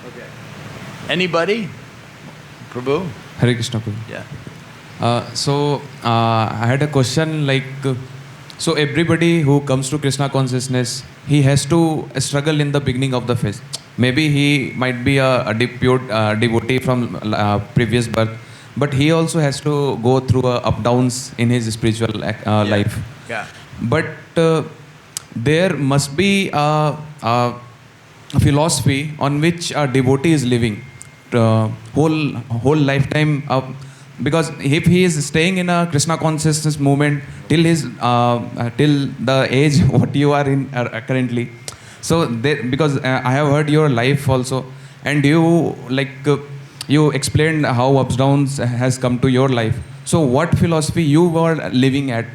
Okay. Anybody? Prabhu? Hare Krishna Prabhu. Yeah. I had a question like, so everybody who comes to Krishna consciousness, he has to struggle in the beginning of the phase. Maybe he might be a pure devotee from previous birth, but he also has to go through up downs in his spiritual life. Yeah. But there must be a philosophy on which a devotee is living whole lifetime. Because if he is staying in a Krishna consciousness movement till till the age what you are in currently, so because I have heard your life also, and you you explained how ups downs has come to your life. So what philosophy you were living at,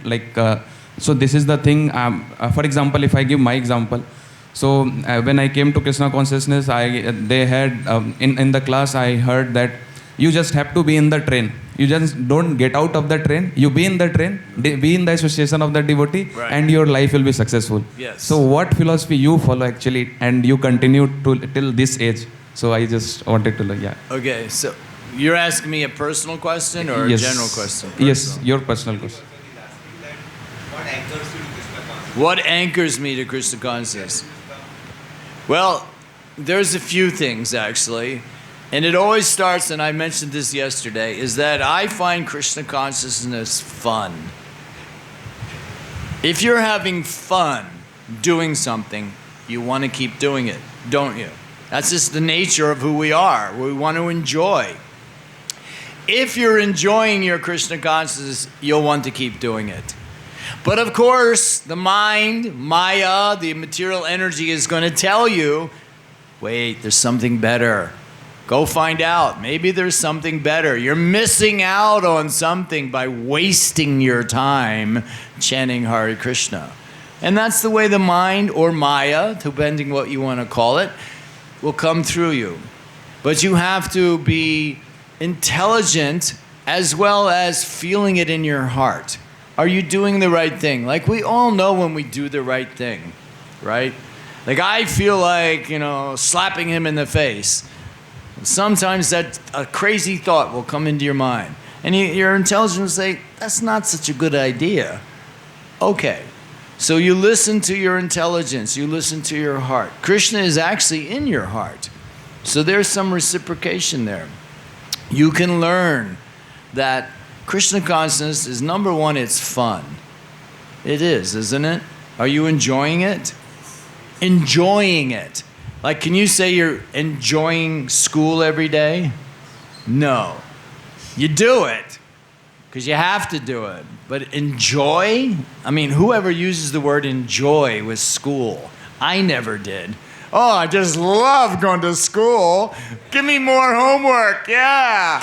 so this is the thing. For example, if I give my example, so when I came to Krishna consciousness, they had in the class I heard that you just have to be in the train. You just don't get out of the train. You be in the train, be in the association of the devotee, right, and your life will be successful. Yes. So what philosophy you follow actually, and you continue to till this age? So I just wanted to know. Okay, so you're asking me a personal question or Yes. a general question? Yes, your personal question. What anchors me to Krishna consciousness? Well, there's a few things actually. And it always starts, and I mentioned this yesterday, is that I find Krishna consciousness fun. If you're having fun doing something, you want to keep doing it, don't you? That's just the nature of who we are. We want to enjoy. If you're enjoying your Krishna consciousness, you'll want to keep doing it. But of course, the mind, Maya, the material energy is going to tell you, wait, there's something better. Go find out. Maybe there's something better. You're missing out on something by wasting your time chanting Hare Krishna. And that's the way the mind, or Maya, depending what you want to call it, will come through you. But you have to be intelligent as well as feeling it in your heart. Are you doing the right thing? Like, we all know when we do the right thing, right? Like, I feel like, slapping him in the face. Sometimes that a crazy thought will come into your mind. And your intelligence will say, that's not such a good idea. Okay. So you listen to your intelligence. You listen to your heart. Krishna is actually in your heart. So there's some reciprocation there. You can learn that Krishna consciousness is, number one, it's fun. It is, isn't it? Are you enjoying it? Enjoying it. Like, can you say you're enjoying school every day? No. You do it because you have to do it. But enjoy? I mean, whoever uses the word enjoy with school? I never did. Oh, I just love going to school. Give me more homework. Yeah.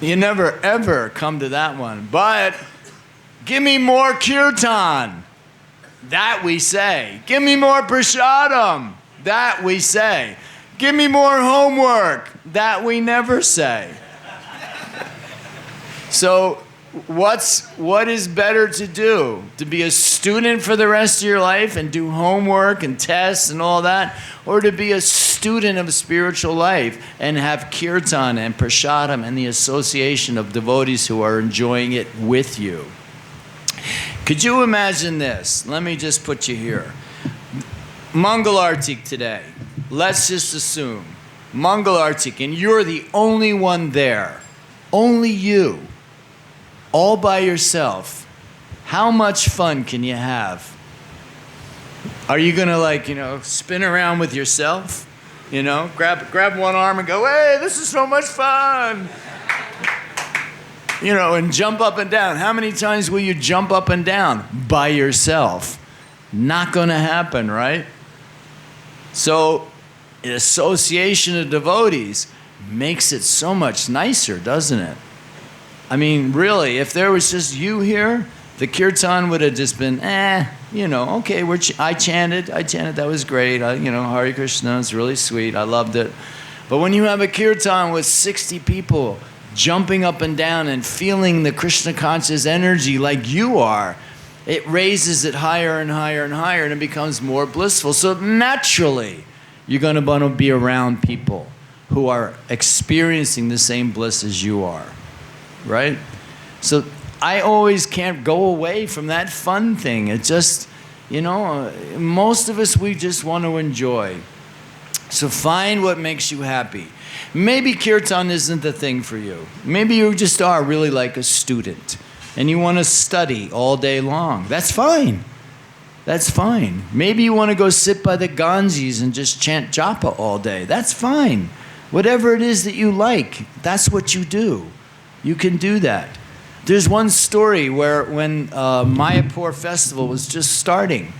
You never, ever come to that one. But give me more kirtan. That we say. Give me more prasadam. That we say. Give me more homework. That we never say. So what is better to do? To be a student for the rest of your life and do homework and tests and all that? Or to be a student of spiritual life and have kirtan and prasadam and the association of devotees who are enjoying it with you? Could you imagine this? Let me just put you here. Mangalartik today. Let's just assume. Mangalartik, and you're the only one there. Only you. All by yourself. How much fun can you have? Are you going to spin around with yourself? Grab one arm and go, hey, this is so much fun. And jump up and down. How many times will you jump up and down by yourself? Not going to happen, right? So, an association of devotees makes it so much nicer, doesn't it? I mean, really, if there was just you here, the kirtan would have just been, okay, I chanted, that was great. Hare Krishna, it's really sweet, I loved it. But when you have a kirtan with 60 people jumping up and down and feeling the Krishna conscious energy like you are, it raises it higher and higher and higher, and it becomes more blissful. So naturally, you're going to want to be around people who are experiencing the same bliss as you are, right? So I always can't go away from that fun thing. It just, most of us, we just want to enjoy. So find what makes you happy. Maybe kirtan isn't the thing for you. Maybe you just are really like a student and you want to study all day long. That's fine. That's fine. Maybe you want to go sit by the Ganges and just chant japa all day. That's fine. Whatever it is that you like, that's what you do. You can do that. There's one story where when Mayapur festival was just starting,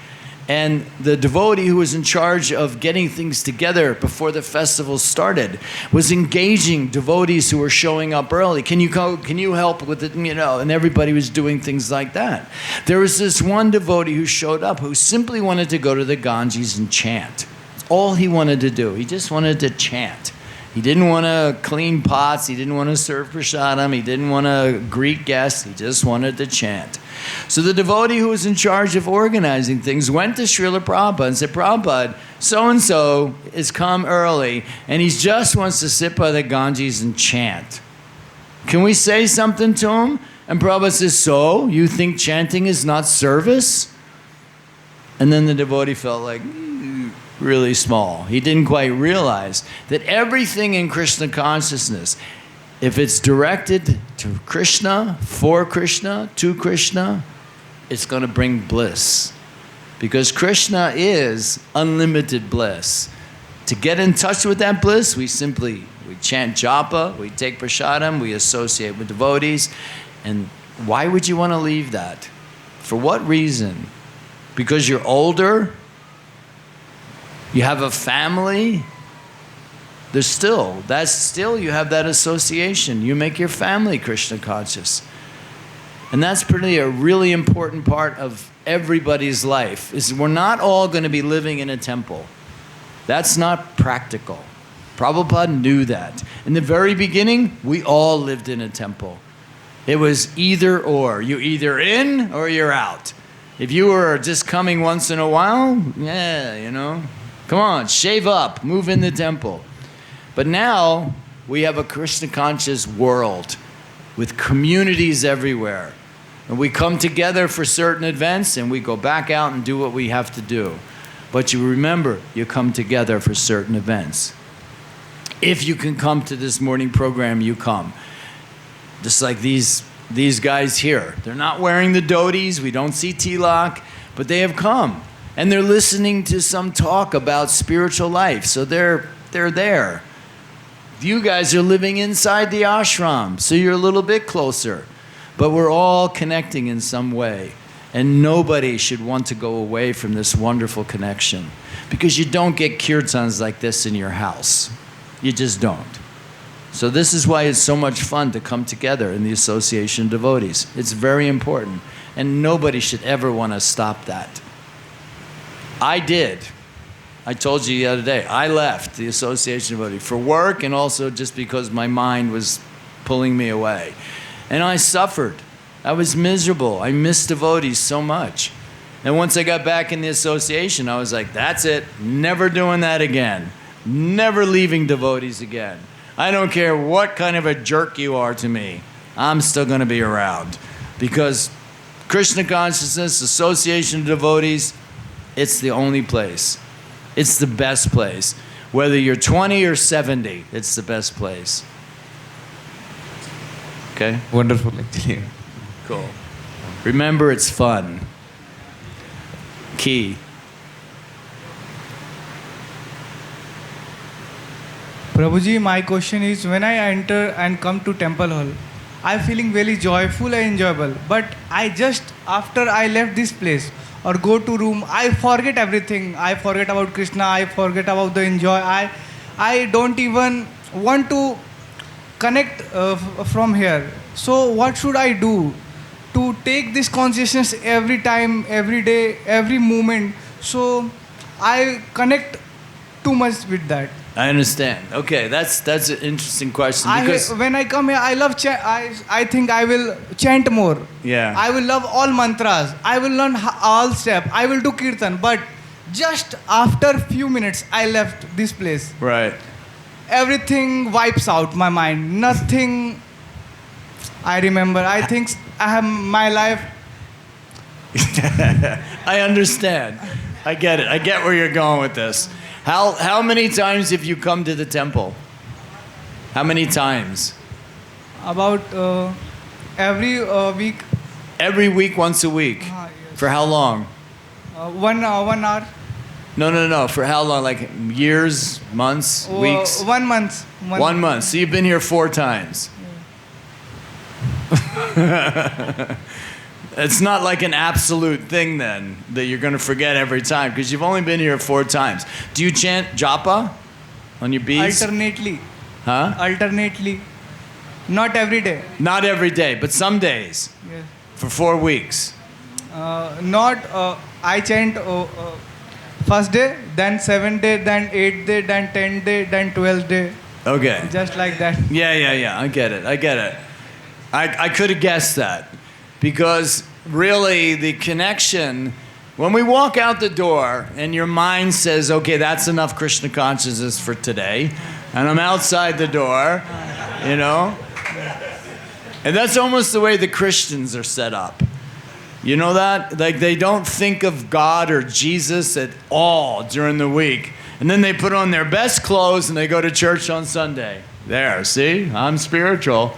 and the devotee who was in charge of getting things together before the festival started was engaging devotees who were showing up early. Can you go? Can you help with it? And everybody was doing things like that. There was this one devotee who showed up who simply wanted to go to the Ganges and chant. That's all he wanted to do. He just wanted to chant. He didn't want to clean pots. He didn't want to serve prasadam. He didn't want to greet guests. He just wanted to chant. So the devotee who was in charge of organizing things went to Srila Prabhupada and said, Prabhupada, so-and-so has come early, and he just wants to sit by the Ganges and chant. Can we say something to him? And Prabhupada says, so? You think chanting is not service? And then the devotee felt like, really small. He didn't quite realize that everything in Krishna consciousness, if it's directed to Krishna, for Krishna, to Krishna, it's going to bring bliss. Because Krishna is unlimited bliss. To get in touch with that bliss, we chant japa, we take prasadam, we associate with devotees. And why would you want to leave that? For what reason? Because you're older? You have a family? You have that association. You make your family Krishna conscious. And that's a really important part of everybody's life, is we're not all going to be living in a temple. That's not practical. Prabhupada knew that. In the very beginning, we all lived in a temple. It was either or. You're either in or you're out. If you were just coming once in a while, come on, shave up, move in the temple. But now we have a Krishna conscious world with communities everywhere. And we come together for certain events and we go back out and do what we have to do. But you remember, you come together for certain events. If you can come to this morning program, you come. Just like these guys here. They're not wearing the dhotis, we don't see tilak, but they have come. And they're listening to some talk about spiritual life. So they're there. You guys are living inside the ashram, so you're a little bit closer. But we're all connecting in some way. And nobody should want to go away from this wonderful connection. Because you don't get kirtans like this in your house. You just don't. So this is why it's so much fun to come together in the association of devotees. It's very important. And nobody should ever want to stop that. I did. I told you the other day, I left the association of devotees for work and also just because my mind was pulling me away. And I suffered. I was miserable. I missed devotees so much. And once I got back in the association, I was like, that's it. Never doing that again. Never leaving devotees again. I don't care what kind of a jerk you are to me. I'm still going to be around. Because Krishna consciousness, association of devotees, it's the only place. It's the best place. Whether you're 20 or 70, it's the best place. Okay? Wonderful, actually. Cool. Remember, it's fun. Key. Prabhuji, my question is, when I enter and come to temple hall, I'm feeling very joyful and enjoyable. But after I left this place or go to room, I forget everything. I forget about Krishna. I forget about the enjoy. I don't even want to connect from here. So what should I do to take this consciousness every time, every day, every moment, so I connect too much with that. I understand. Okay, that's an interesting question because When I come here, I love I think I will chant more. Yeah. I will love all mantras. I will learn all step. I will do kirtan. But just after few minutes, I left this place. right. Everything wipes out my mind. Nothing I remember. I think I have my life. I understand. I get it. I get where you're going with this. How many times have you come to the temple? How many times? About every week, Every week, once a week. yes. For how long? 1 hour. No. For how long? Like years, months, weeks? 1 month. 1 month. So you've been here 4 times. It's not like an absolute thing then that you're going to forget every time because you've only been here 4 times. Do you chant japa on your beads? Alternately. Huh? Alternately. Not every day. Not every day, but some days Yes. for 4 weeks. I chant first day, then 7th day, then 8th day, then 10th day, then 12th day. Okay. Just like that. Yeah. I get it. I could have guessed that because really the connection, when we walk out the door and your mind says, okay, that's enough Krishna consciousness for today, and I'm outside the door, you know? And that's almost the way the Christians are set up. You know that? Like they don't think of God or Jesus at all during the week. And then they put on their best clothes and they go to church on Sunday. There, see? I'm spiritual.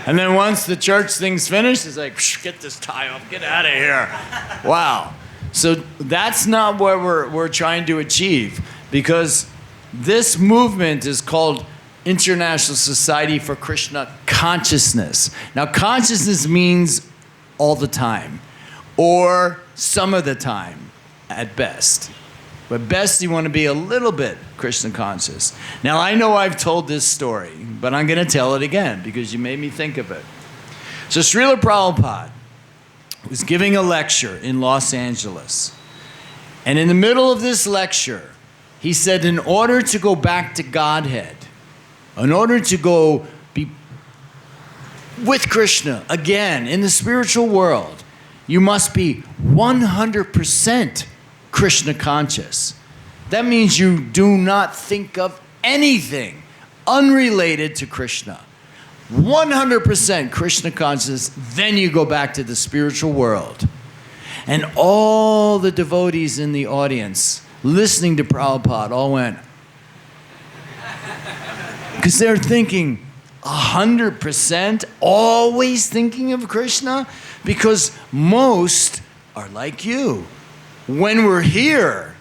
And then once the church thing's finished, it's like, get this tie off, get out of here. Wow. So that's not what we're trying to achieve because this movement is called International Society for Krishna Consciousness. Now, consciousness means all the time or some of the time at best. But best you want to be a little bit Krishna conscious. Now I know I've told this story, but I'm going to tell it again because you made me think of it. So Srila Prabhupada was giving a lecture in Los Angeles. And in the middle of this lecture, he said, in order to go back to Godhead, in order to go be with Krishna again in the spiritual world, you must be 100% Krishna conscious. That means you do not think of anything unrelated to Krishna. 100% Krishna conscious, then you go back to the spiritual world. And all the devotees in the audience listening to Prabhupada all went, because they're thinking 100%, always thinking of Krishna, because most are like you. When we're here,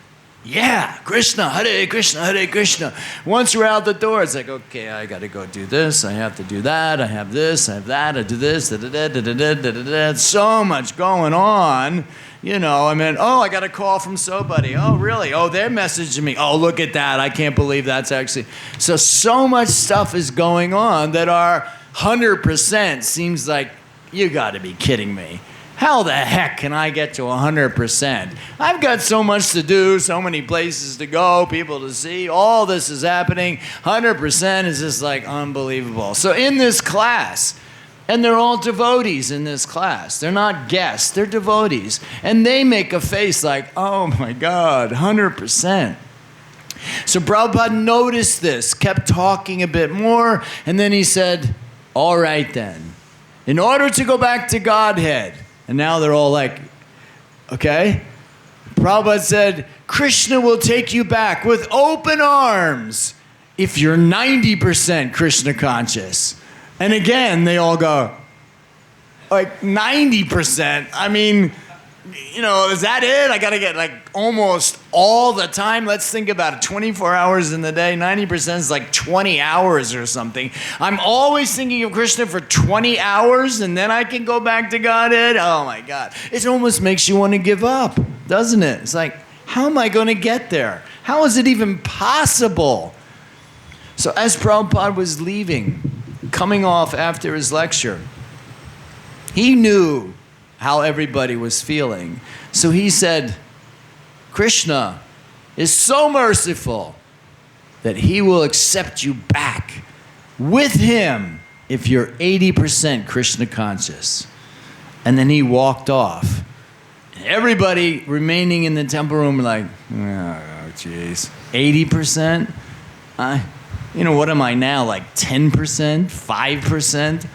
yeah, Krishna, Hare Krishna, Hare Krishna. Once we're out the door, it's like, okay, I got to go do this, I have to do that, I have this, I have that, I do this, da-da-da-da-da-da-da-da. So much going on, you know. I mean, oh, I got a call from somebody. Oh, really? Oh, they're messaging me. Oh, look at that. I can't believe that's actually. So much stuff is going on that our 100% seems like, you got to be kidding me. How the heck can I get to 100%? I've got so much to do, so many places to go, people to see. All this is happening. 100% is just like unbelievable. So in this class, and they're all devotees in this class. They're not guests, they're devotees. And they make a face like, oh my God, 100%. So Prabhupada noticed this, kept talking a bit more, and then he said, all right then, in order to go back to Godhead, and now they're all like, okay? Prabhupada said, Krishna will take you back with open arms if you're 90% Krishna conscious. And again, they all go, like 90%? I mean, you know, is that it? I got to get like almost all the time. Let's think about it. 24 hours in the day, 90% is like 20 hours or something. I'm always thinking of Krishna for 20 hours and then I can go back to Godhead. Oh my God. It almost makes you want to give up, doesn't it? It's like, how am I going to get there? How is it even possible? So as Prabhupada was leaving, coming off after his lecture, he knew how everybody was feeling. So he said, Krishna, is so merciful that he will accept you back with him if you're 80% Krishna conscious. And then he walked off. Everybody remaining in the temple room like, oh, jeez, 80%? What am I now, like 10%, 5%?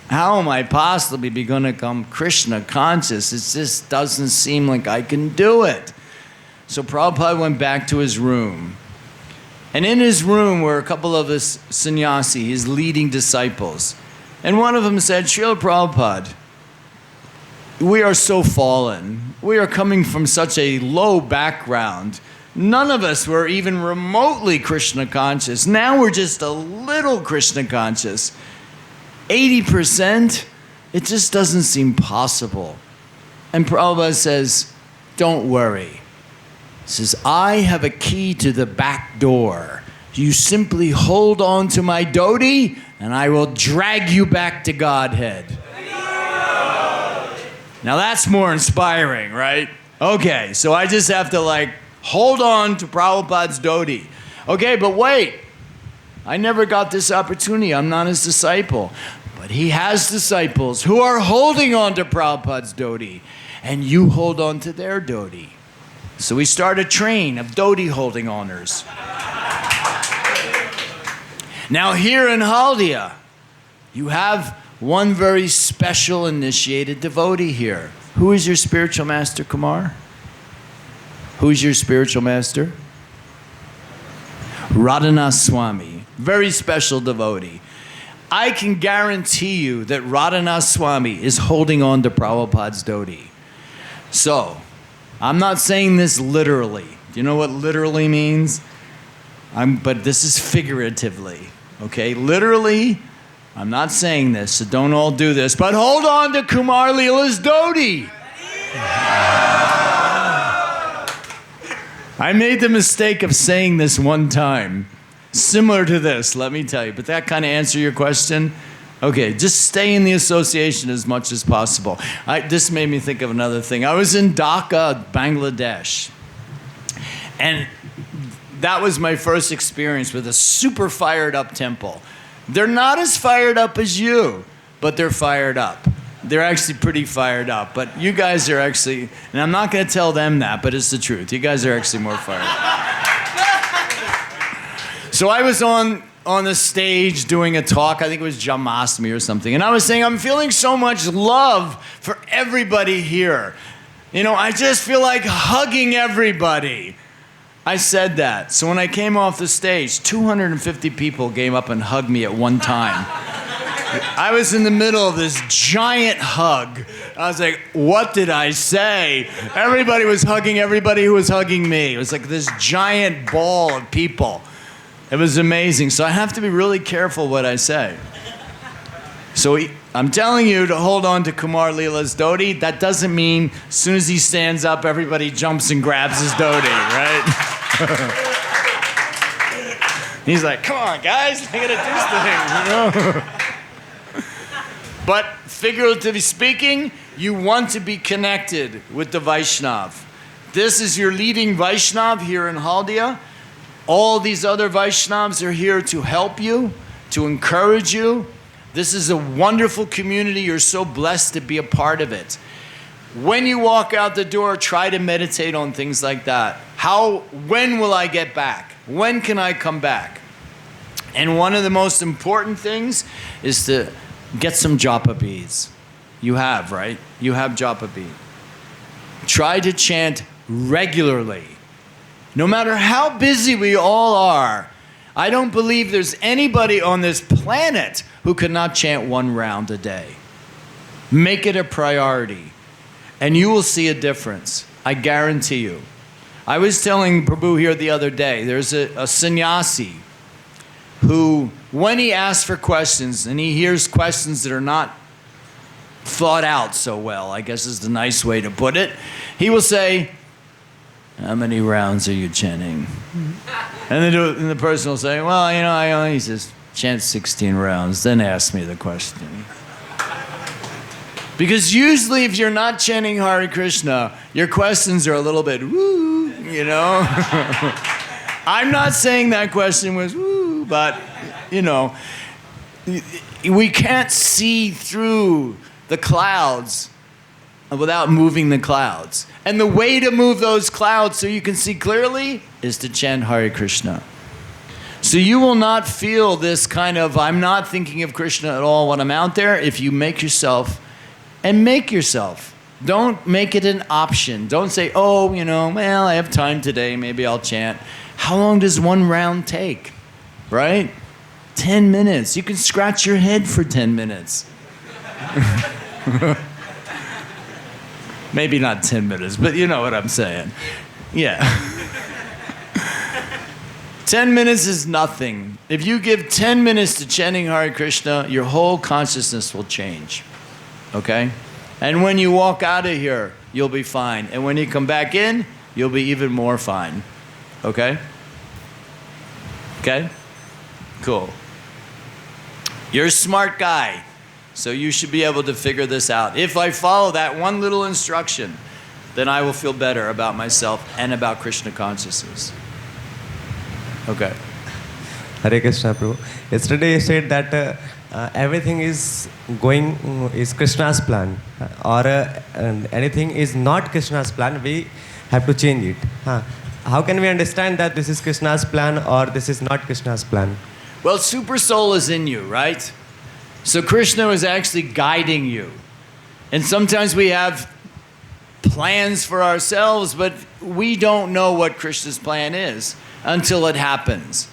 How am I possibly going to become Krishna conscious? It just doesn't seem like I can do it. So Prabhupada went back to his room. And in his room were a couple of his sannyasi, his leading disciples. And one of them said, Srila Prabhupada, we are so fallen. We are coming from such a low background. None of us were even remotely Krishna conscious. Now we're just a little Krishna conscious. 80%? It just doesn't seem possible. And Prabhupada says, don't worry. He says, I have a key to the back door. You simply hold on to my dhoti and I will drag you back to Godhead. Now that's more inspiring, right? Okay, so I just have to hold on to Prabhupada's dhoti. Okay, but wait. I never got this opportunity. I'm not his disciple. But he has disciples who are holding on to Prabhupada's dhoti. And you hold on to their dhoti. So we start a train of dhoti holding honors. Now here in Haldia, you have one very special initiated devotee here. Who is your spiritual master, Kumar? Who's your spiritual master? Radhanath Swami. Very special devotee. I can guarantee you that Radhanath Swami is holding on to Prabhupada's dhoti. So, I'm not saying this literally. Do you know what literally means? But this is figuratively. Okay? Literally, I'm not saying this, so don't all do this. But hold on to Kumar Lila's dhoti. I made the mistake of saying this one time. Similar to this, let me tell you. But that kind of answer your question? Okay, just stay in the association as much as possible. This made me think of another thing. I was in Dhaka, Bangladesh. And that was my first experience with a super fired up temple. They're not as fired up as you, but they're fired up. They're actually pretty fired up. But you guys are actually, and I'm not going to tell them that, but it's the truth. You guys are actually more fired up. So I was on the stage doing a talk, I think it was Jamasmi or something, and I was saying, I'm feeling so much love for everybody here. I just feel like hugging everybody. I said that. So when I came off the stage, 250 people came up and hugged me at one time. I was in the middle of this giant hug. I was like, what did I say? Everybody was hugging everybody who was hugging me. It was like this giant ball of people. It was amazing. So I have to be really careful what I say. So I'm telling you to hold on to Kumar Lila's dhoti. That doesn't mean as soon as he stands up, everybody jumps and grabs his dhoti, right? He's like, come on, guys, I gotta do something. But figuratively speaking, you want to be connected with the Vaishnav. This is your leading Vaishnav here in Haldia. All these other Vaishnavas are here to help you, to encourage you. This is a wonderful community. You're so blessed to be a part of it. When you walk out the door, try to meditate on things like that. When will I get back? When can I come back? And one of the most important things is to get some japa beads. You have, right? You have japa bead. Try to chant regularly. No matter how busy we all are, I don't believe there's anybody on this planet who cannot chant one round a day. Make it a priority, and you will see a difference. I guarantee you. I was telling Prabhu here the other day, there's a sannyasi who, when he asks for questions, and he hears questions that are not thought out so well, I guess is the nice way to put it, he will say, how many rounds are you chanting? And the person will say, well, I only just chant 16 rounds, then ask me the question. Because usually if you're not chanting Hare Krishna, your questions are a little bit, woo, you know? I'm not saying that question was, woo, but, you know, we can't see through the clouds without moving the clouds. And the way to move those clouds so you can see clearly is to chant Hare Krishna. So you will not feel this kind of, I'm not thinking of Krishna at all when I'm out there, if you make yourself. Don't make it an option. Don't say, oh, you know, well, I have time today, maybe I'll chant. How long does one round take, right? 10 minutes. You can scratch your head for 10 minutes. Maybe not 10 minutes, but you know what I'm saying. Yeah. 10 minutes is nothing. If you give 10 minutes to chanting Hare Krishna, your whole consciousness will change. Okay? And when you walk out of here, you'll be fine. And when you come back in, you'll be even more fine. Okay? Okay? Cool. You're a smart guy, so you should be able to figure this out. If I follow that one little instruction, then I will feel better about myself and about Krishna consciousness. Okay. Hare Krishna, Prabhu. Yesterday you said that everything is Krishna's plan, or anything is not Krishna's plan, we have to change it. How can we understand that this is Krishna's plan or this is not Krishna's plan? Well, Super Soul is in you, right? So Krishna is actually guiding you. And sometimes we have plans for ourselves, but we don't know what Krishna's plan is until it happens.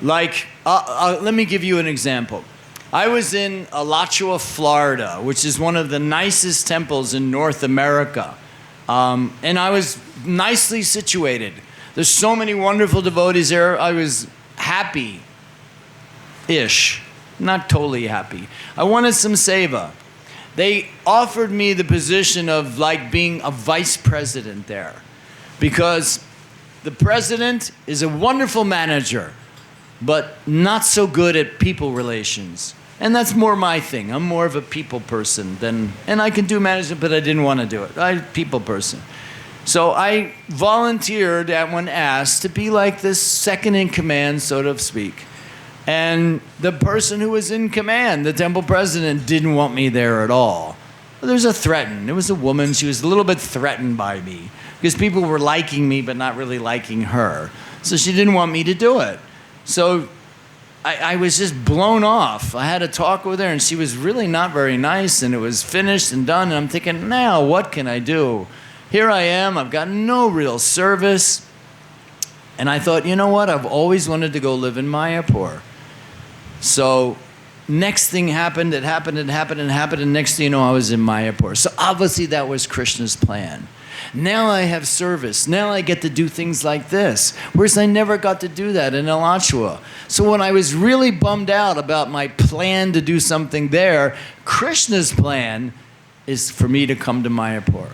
Like, let me give you an example. I was in Alachua, Florida, which is one of the nicest temples in North America. And I was nicely situated. There's so many wonderful devotees there. I was happy-ish, not totally happy. I wanted some seva. They offered me the position of like being a vice president there, because the president is a wonderful manager, but not so good at people relations. And that's more my thing. I'm more of a people person and I can do management, but I didn't want to do it. I'm a people person. So I volunteered when asked to be like this second in command, so to speak. And the person who was in command, the temple president, didn't want me there at all. There's a threaten. It was a woman. She was a little bit threatened by me because people were liking me but not really liking her. So she didn't want me to do it. So I was just blown off. I had a talk with her and she was really not very nice, and it was finished and done. And I'm thinking, now what can I do? Here I am. I've got no real service. And I thought, you know what? I've always wanted to go live in Mayapur. So next thing happened, it happened, and next thing you know, I was in Mayapur. So obviously that was Krishna's plan. Now I have service. Now I get to do things like this. Whereas I never got to do that in Alachua. So when I was really bummed out about my plan to do something there, Krishna's plan is for me to come to Mayapur.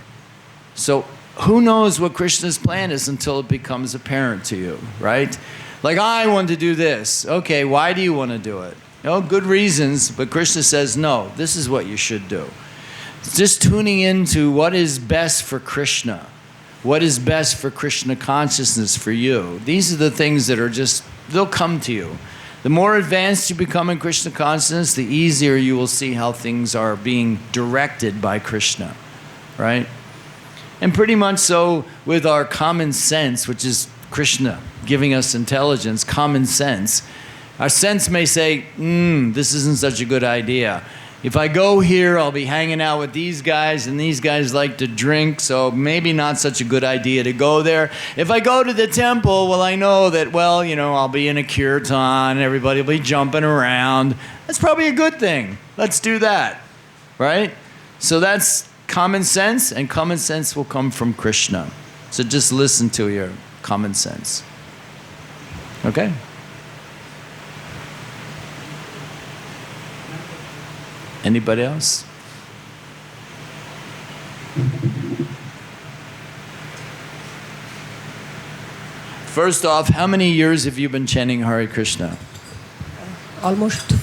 So who knows what Krishna's plan is until it becomes apparent to you, right? Like, I want to do this. Okay, why do you want to do it? Good reasons, but Krishna says, no, this is what you should do. It's just tuning into what is best for Krishna, what is best for Krishna consciousness for you. These are the things that are just, they'll come to you. The more advanced you become in Krishna consciousness, the easier you will see how things are being directed by Krishna, right? And pretty much so with our common sense, which is Krishna giving us intelligence, common sense. Our sense may say, this isn't such a good idea. If I go here, I'll be hanging out with these guys, and these guys like to drink, so maybe not such a good idea to go there. If I go to the temple, well, I know that, well, you know, I'll be in a kirtan, everybody will be jumping around. That's probably a good thing. Let's do that, right? So that's common sense, and common sense will come from Krishna. So just listen to your common sense. Okay? Anybody else? First off, how many years have you been chanting Hare Krishna? Almost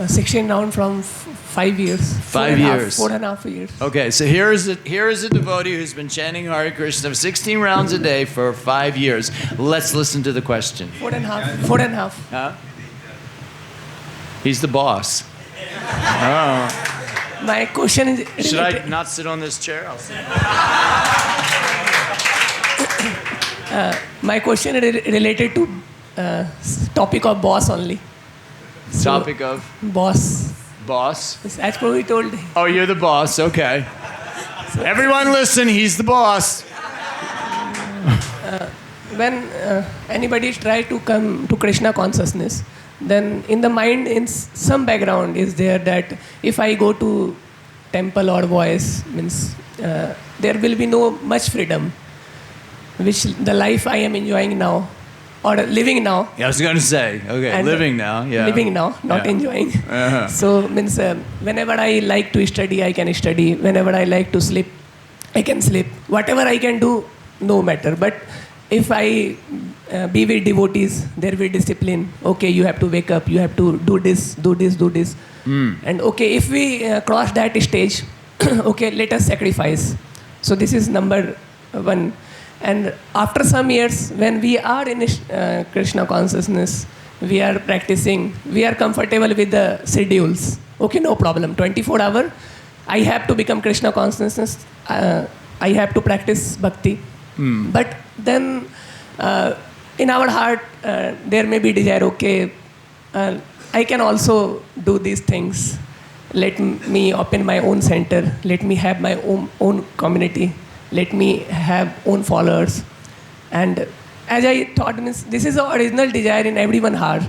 16 round from 5 years. 5 years. 4.5 years. Okay, so here is a devotee who's been chanting Hare Krishna 16 rounds a day for 5 years. Let's listen to the question. 4.5. 4.5. Huh? He's the boss. Oh. My question is. Should I not sit on this chair? I'll sit. My question is related to topic of boss only. Topic of Boss. boss. As Prabhu told. Oh, you're the boss. Okay. Everyone listen, he's the boss. When anybody try to come to Krishna consciousness, then in the mind, in some background is there that if I go to temple or voice, means there will be no much freedom, which the life I am enjoying now or living now. Yeah, I was going to say, okay, And living now, yeah. Living now, not Yeah. enjoying. Uh-huh. So means whenever I like to study, I can study. Whenever I like to sleep, I can sleep. Whatever I can do, no matter. But if I be with devotees, there will be discipline. Okay, you have to wake up. You have to do this, do this, do this. And okay, if we cross that stage, okay, let us sacrifice. So this is number one. And after some years, when we are in Krishna consciousness, we are practicing, we are comfortable with the schedules. Okay, no problem. 24 hours, I have to become Krishna consciousness. I have to practice bhakti. But then in our heart, there may be desire, okay, I can also do these things. Let me open my own center. Let me have my own community. Let me have own followers. And as I thought, this is the original desire in everyone's heart.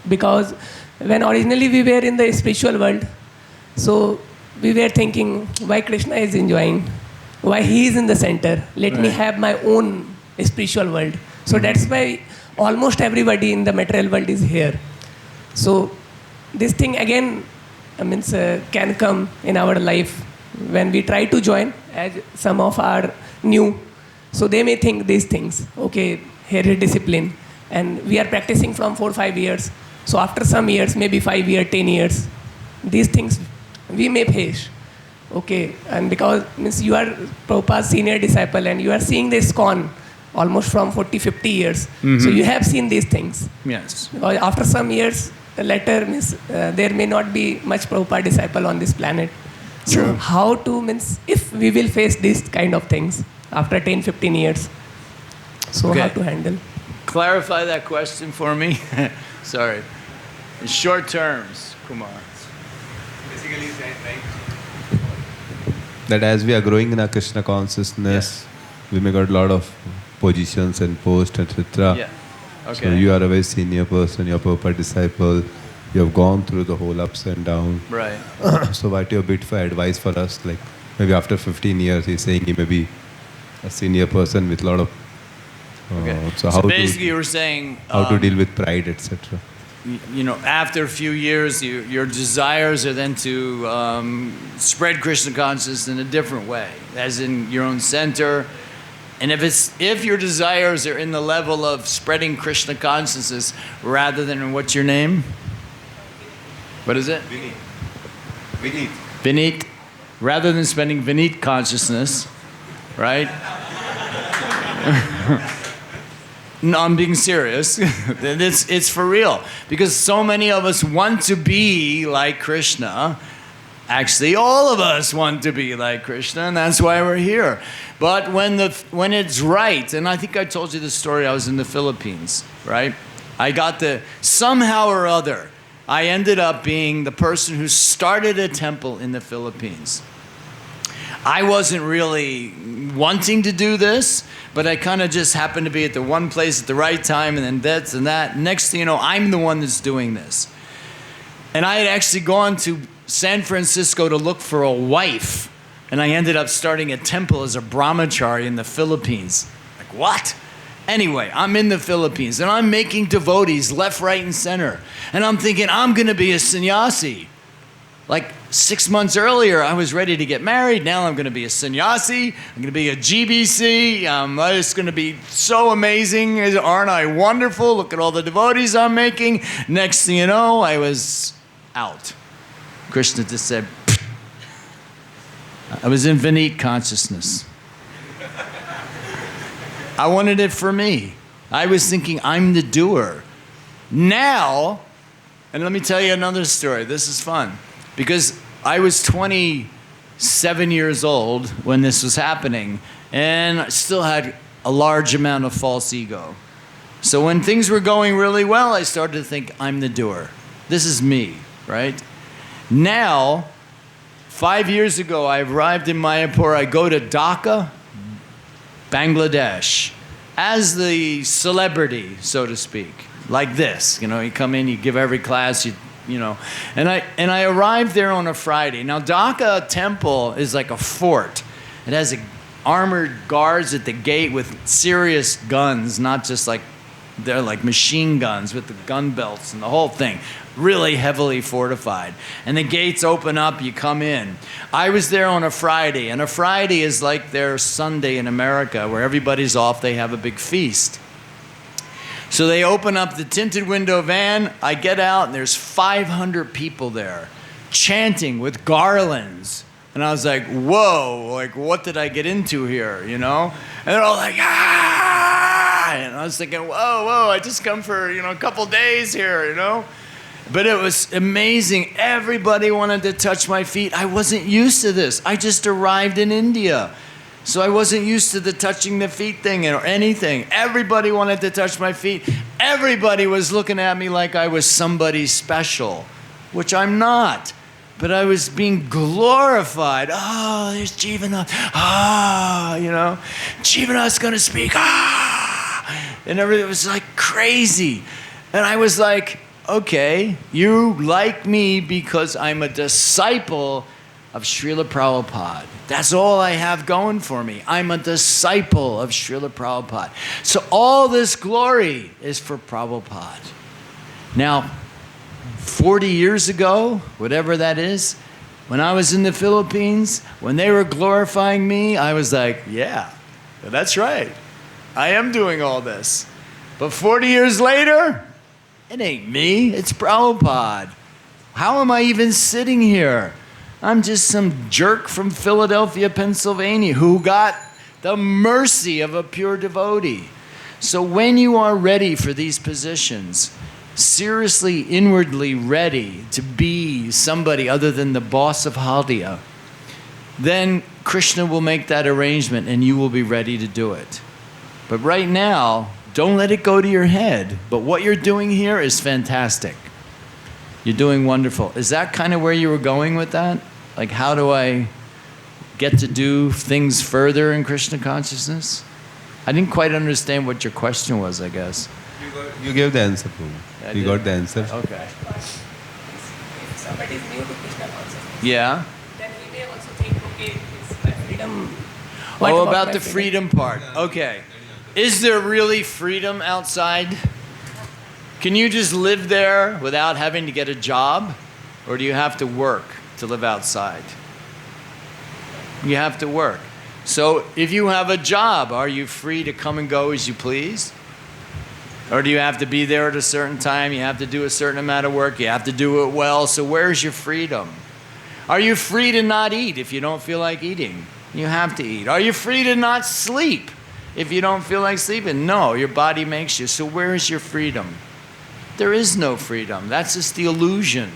Because when originally we were in the spiritual world, so we were thinking, why Krishna is enjoying? Why he is in the center? Let me have my own spiritual world. So that's why almost everybody in the material world is here. So this thing again can come in our life when we try to join, as some of are new. So they may think these things. Okay, here is discipline. And we are practicing from 4-5 years. So after some years, maybe 5 years, 10 years, these things we may face. Okay, and because you are Prabhupada's senior disciple and you are seeing the Iskcon almost from 40-50 years. So you have seen these things. Yes. Because after some years, later there may not be much Prabhupada disciple on this planet. So True. how to, if we will face these kind of things after 10-15 years, so Okay. how to handle? Clarify that question for me. Sorry. In short terms, Kumar. Basically, that as we are growing in our Krishna consciousness, we may got a lot of positions and posts, etc. Yeah. Okay. So you are a very senior person, you're a Prabhupada disciple, you have gone through the whole ups and downs. Right. So what your bit for advice for us, like maybe after 15 years, he's saying he may be a senior person with a lot of... Okay. so So how basically, you to, were saying how to deal with pride, etc. you know, after a few years, your desires are then to spread Krishna consciousness in a different way, as in your own center. And if your desires are in the level of spreading Krishna consciousness rather than what's your name? What is it? Vineet. Vineet. Rather than spending Vineet consciousness, right? No, I'm being serious. It's for real. Because so many of us want to be like Krishna. Actually, all of us want to be like Krishna, and that's why we're here. But when it's right, and I think I told you the story, I was in the Philippines, right? Somehow or other, I ended up being the person who started a temple in the Philippines. I wasn't really wanting to do this, but I kind of just happened to be at the one place at the right time, and then this and that. Next thing you know, I'm the one that's doing this. And I had actually gone to San Francisco to look for a wife, and I ended up starting a temple as a brahmachari in the Philippines. Like, what? Anyway, I'm in the Philippines, and I'm making devotees left, right, and center. And I'm thinking, I'm going to be a sannyasi. Like 6 months earlier, I was ready to get married. Now I'm going to be a sannyasi. I'm going to be a GBC. It's going to be so amazing. Aren't I wonderful? Look at all the devotees I'm making. Next thing you know, I was out. Krishna just said, pfft. I was in Vineet consciousness. I wanted it for me. I was thinking, I'm the doer. Now, and let me tell you another story. This is fun. Because I was 27 years old when this was happening, and I still had a large amount of false ego. So when things were going really well, I started to think, I'm the doer. This is me, right? Now, 5 years ago, I arrived in Mayapur. I go to Dhaka, Bangladesh, as the celebrity, so to speak, like this. You know, you come in, you give every class, you know. And I arrived there on a Friday. Now, Dhaka Temple is like a fort. It has armored guards at the gate with serious guns, not just like, they're like machine guns with the gun belts and the whole thing. Really heavily fortified. And the gates open up, you come in. I was there on a Friday, and a Friday is like their Sunday in America, where everybody's off, they have a big feast. So they open up the tinted window van, I get out, and there's 500 people there, chanting with garlands. And I was like, whoa, like what did I get into here, you know? And they're all like, ah! And I was thinking, whoa, I just come for, you know, a couple days here, you know? But it was amazing. Everybody wanted to touch my feet. I wasn't used to this. I just arrived in India. So I wasn't used to the touching the feet thing or anything. Everybody wanted to touch my feet. Everybody was looking at me like I was somebody special, which I'm not. But I was being glorified. Oh, there's Jivanath. Ah, you know, Jivanath's going to speak. Ah, and everything was like crazy. And I was like, okay, you like me because I'm a disciple of Srila Prabhupada. That's all I have going for me. I'm a disciple of Srila Prabhupada. So all this glory is for Prabhupada. Now, 40 years ago, whatever that is, when I was in the Philippines, when they were glorifying me, I was like, yeah, that's right. I am doing all this. But 40 years later, it ain't me, it's Prabhupada. How am I even sitting here? I'm just some jerk from Philadelphia, Pennsylvania, who got the mercy of a pure devotee. So when you are ready for these positions, seriously, inwardly ready to be somebody other than the boss of Haldia, then Krishna will make that arrangement and you will be ready to do it. But right now, don't let it go to your head. But what you're doing here is fantastic. You're doing wonderful. Is that kind of where you were going with that? Like, how do I get to do things further in Krishna consciousness? I didn't quite understand what your question was, I guess. You gave the answer, Prabhu. I You did. got the answer. Okay. If somebody is new to Krishna consciousness, Yeah? then he may also think, okay, it's my freedom. Oh, about the freedom part. Okay. Is there really freedom outside? Can you just live there without having to get a job? Or do you have to work to live outside? You have to work. So if you have a job, are you free to come and go as you please? Or do you have to be there at a certain time? You have to do a certain amount of work. You have to do it well. So where's your freedom? Are you free to not eat if you don't feel like eating? You have to eat. Are you free to not sleep if you don't feel like sleeping? No, your body makes you. So where is your freedom? There is no freedom. That's just the illusion.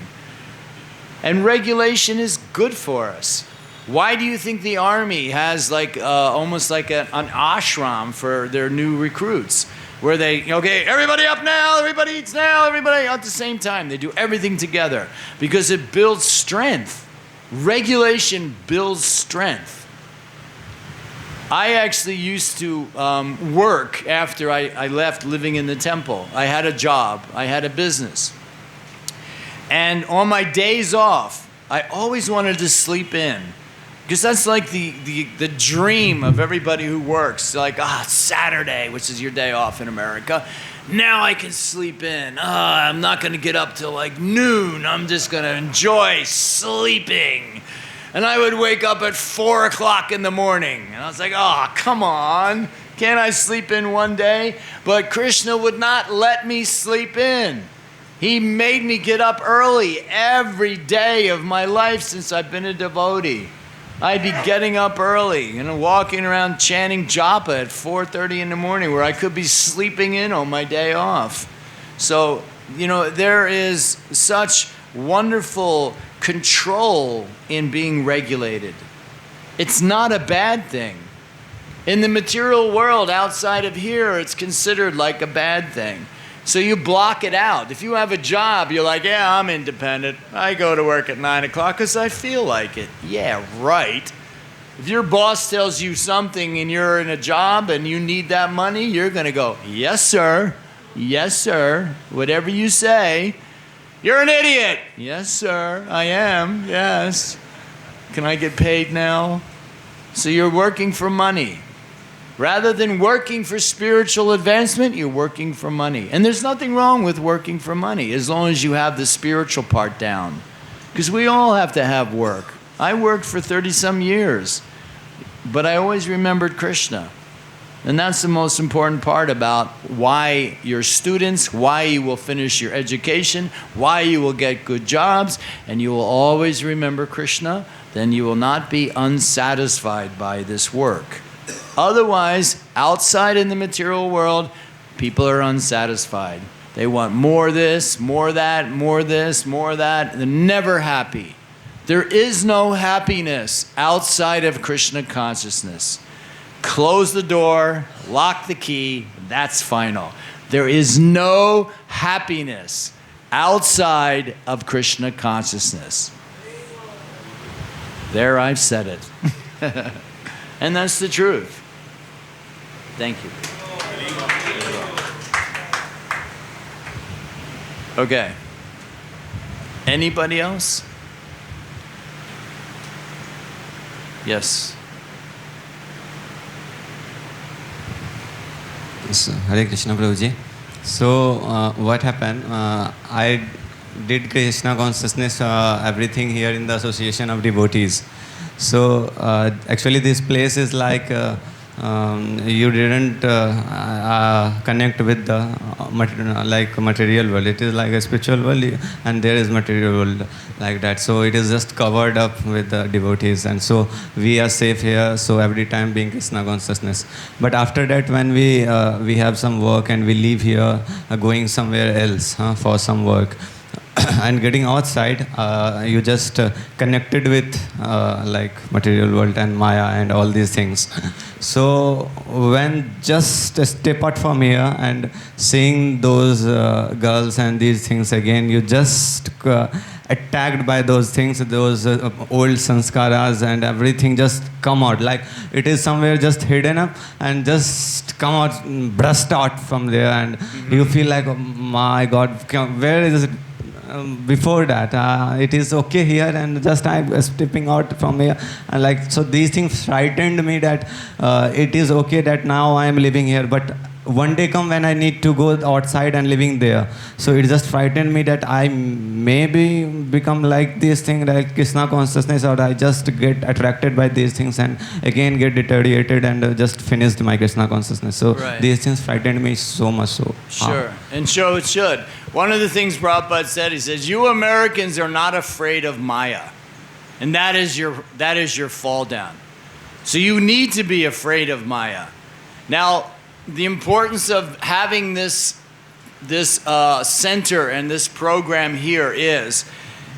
And regulation is good for us. Why do you think the army has like almost like an ashram for their new recruits? Where they, okay, everybody up now, everybody eats now, everybody at the same time. They do everything together because it builds strength. Regulation builds strength. I actually used to work after I left living in the temple. I had a job, I had a business. And on my days off, I always wanted to sleep in. Because that's like the dream of everybody who works. Like, Saturday, which is your day off in America. Now I can sleep in. I'm not going to get up till like noon. I'm just going to enjoy sleeping. And I would wake up at 4 o'clock in the morning. And I was like, come on. Can't I sleep in one day? But Krishna would not let me sleep in. He made me get up early every day of my life since I've been a devotee. I'd be getting up early, walking around chanting japa at 4:30 in the morning where I could be sleeping in on my day off. So, there is such wonderful control in being regulated. It's not a bad thing. In the material world outside of here, it's considered like a bad thing. So you block it out. If you have a job, you're like, yeah, I'm independent. I go to work at 9 o'clock because I feel like it. Yeah, right. If your boss tells you something and you're in a job and you need that money, you're going to go, yes, sir. Yes, sir. Whatever you say. You're an idiot. Yes, sir. I am. Yes. Can I get paid now? So you're working for money. Rather than working for spiritual advancement, you're working for money. And there's nothing wrong with working for money as long as you have the spiritual part down. Because we all have to have work. I worked for 30-some years, but I always remembered Krishna. And that's the most important part about why you're students, why you will finish your education, why you will get good jobs, and you will always remember Krishna. Then you will not be unsatisfied by this work. Otherwise, outside in the material world, people are unsatisfied. They want more this, more that, more this, more that. They're never happy. There is no happiness outside of Krishna consciousness. Close the door, lock the key, that's final. There is no happiness outside of Krishna consciousness. There, I've said it. And that's the truth. Thank you. Okay. Anybody else? Yes. So, Hare Krishna Prabhuji. So, what happened? I did Krishna consciousness, everything here in the Association of Devotees. So, actually, this place is like you didn't connect with the material world. It is like a spiritual world, and there is material world like that. So it is just covered up with the devotees, and so we are safe here. So every time being Krishna consciousness. But after that, when we have some work and we leave here, going somewhere else for some work. And getting outside, you just connected with like material world and Maya and all these things. So when just a step out from here and seeing those girls and these things again, you just attacked by those things, those old sanskaras and everything just come out. Like it is somewhere just hidden up and just come out, burst out from there, and you feel like, oh my God, where is it? Before that, it is okay here, and just I'm stepping out from here, and like so these things frightened me that it is okay that now I am living here, but one day come when I need to go outside and living there. So it just frightened me that I maybe become like this thing, like Krishna consciousness, or I just get attracted by these things and again get deteriorated and just finished my Krishna consciousness. So these things frightened me so much. So sure, and so it should. One of the things Prabhupada said, he says, you Americans are not afraid of Maya. And that is your fall down. So you need to be afraid of Maya. Now, the importance of having this center and this program here is,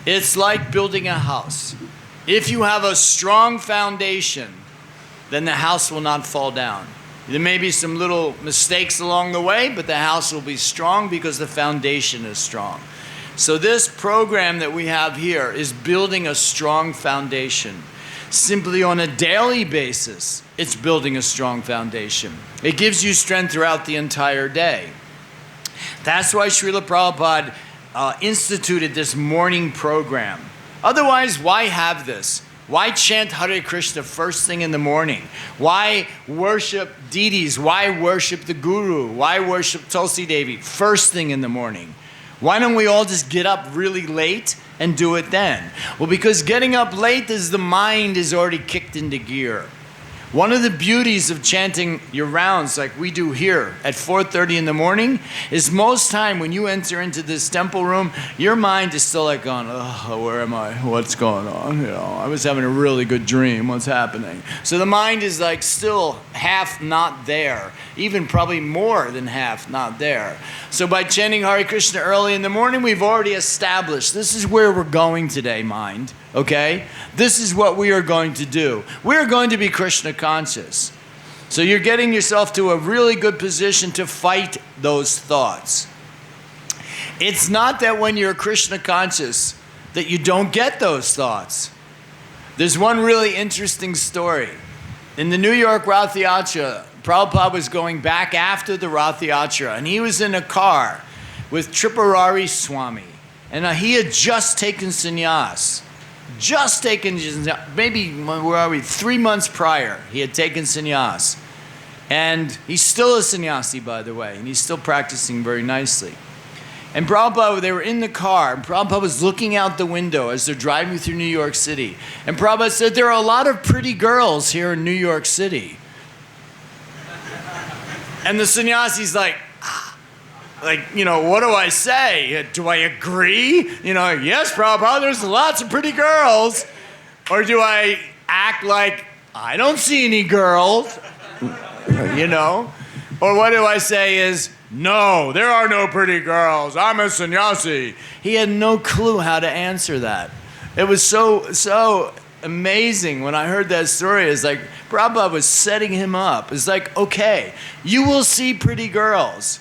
it's like building a house. If you have a strong foundation, then the house will not fall down. There may be some little mistakes along the way, but the house will be strong because the foundation is strong. So this program that we have here is building a strong foundation. Simply on a daily basis, it's building a strong foundation. It gives you strength throughout the entire day. That's why Srila Prabhupada instituted this morning program. Otherwise, why have this? Why chant Hare Krishna first thing in the morning? Why worship deities? Why worship the Guru? Why worship Tulsi Devi first thing in the morning? Why don't we all just get up really late and do it then? Well, because getting up late is the mind is already kicked into gear. One of the beauties of chanting your rounds like we do here at 4:30 in the morning is most time when you enter into this temple room, your mind is still like going, oh, where am I? What's going on? You know, I was having a really good dream. What's happening? So the mind is like still half not there, even probably more than half not there. So by chanting Hare Krishna early in the morning, we've already established this is where we're going today, mind. Okay? This is what we are going to do. We're going to be Krishna conscious. So you're getting yourself to a really good position to fight those thoughts. It's not that when you're Krishna conscious that you don't get those thoughts. There's one really interesting story. In the New York Rath Yatra, Prabhupada was going back after the Rath Yatra, and he was in a car with Tripurari Swami. And he had just taken sannyas. Just taken, maybe, where are we? 3 months prior, he had taken sannyas. And he's still a sannyasi, by the way, and he's still practicing very nicely. And Prabhupada, they were in the car, and Prabhupada was looking out the window as they're driving through New York City. And Prabhupada said, there are a lot of pretty girls here in New York City. And the sannyasi's like, you know, what do I say? Do I agree? You know, yes, Prabhupada, there's lots of pretty girls. Or do I act like I don't see any girls? You know? Or what do I say is, no, there are no pretty girls. I'm a sannyasi. He had no clue how to answer that. It was so amazing when I heard that story. It's like Prabhupada was setting him up. It's like, okay, you will see pretty girls,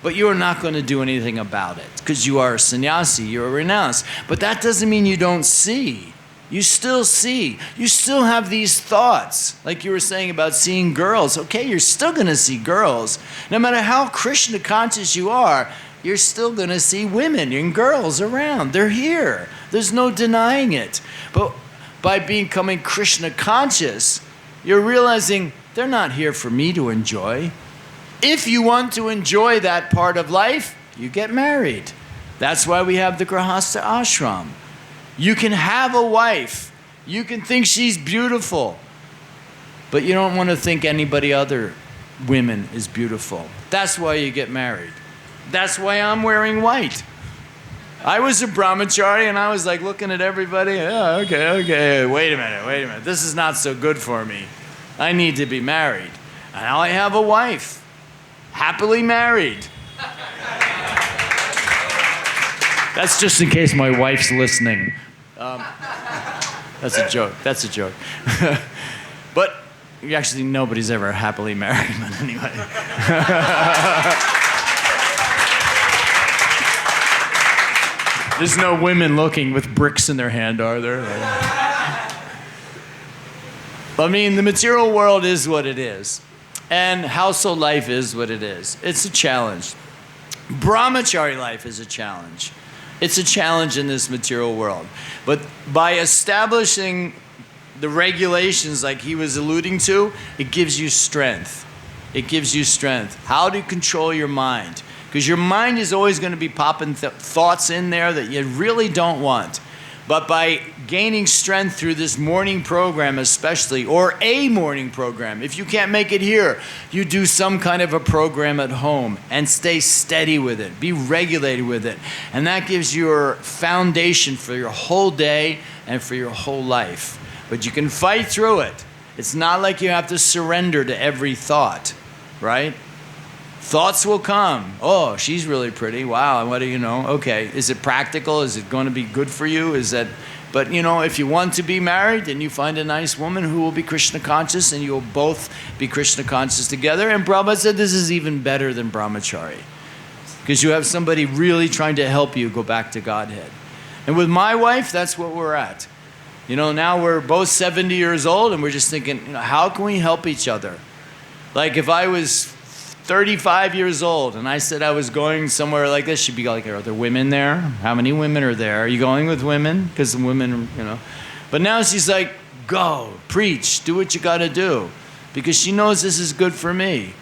but you are not going to do anything about it because you are a sannyasi, you're a renounced. But that doesn't mean you don't see. You still see. You still have these thoughts, like you were saying about seeing girls. Okay, you're still going to see girls. No matter how Krishna conscious you are, you're still going to see women and girls around. They're here. There's no denying it. But by becoming Krishna conscious, you're realizing they're not here for me to enjoy. If you want to enjoy that part of life, you get married. That's why we have the Grahastha ashram. You can have a wife. You can think she's beautiful. But you don't want to think anybody other women is beautiful. That's why you get married. That's why I'm wearing white. I was a brahmachari and I was like looking at everybody. Oh, okay. Wait a minute. This is not so good for me. I need to be married. And now I have a wife. Happily married. That's just in case my wife's listening. That's a joke. But actually, nobody's ever happily married, but anyway. There's no women looking with bricks in their hand, are there? I mean, the material world is what it is. And household life is what it is. It's a challenge. Brahmachari life is a challenge. It's a challenge in this material world. But by establishing the regulations like he was alluding to, it gives you strength. It gives you strength. How to control your mind. Because your mind is always going to be popping thoughts in there that you really don't want. But by gaining strength through this morning program especially, or a morning program, if you can't make it here, you do some kind of a program at home and stay steady with it. Be regulated with it. And that gives your foundation for your whole day and for your whole life. But you can fight through it. It's not like you have to surrender to every thought, right? Thoughts will come. Oh, she's really pretty. Wow, what do you know? Okay, is it practical? Is it going to be good for you? But you know, if you want to be married, then you find a nice woman who will be Krishna conscious and you'll both be Krishna conscious together. And Prabhupada said this is even better than brahmachari because you have somebody really trying to help you go back to Godhead. And with my wife, that's what we're at. You know, now we're both 70 years old and we're just thinking, you know, how can we help each other? Like if I was 35 years old and I said I was going somewhere like this, she'd be like, are there women there? How many women are there? Are you going with women? Because the women, you know. But now she's like, go, preach, do what you got to do. Because she knows this is good for me.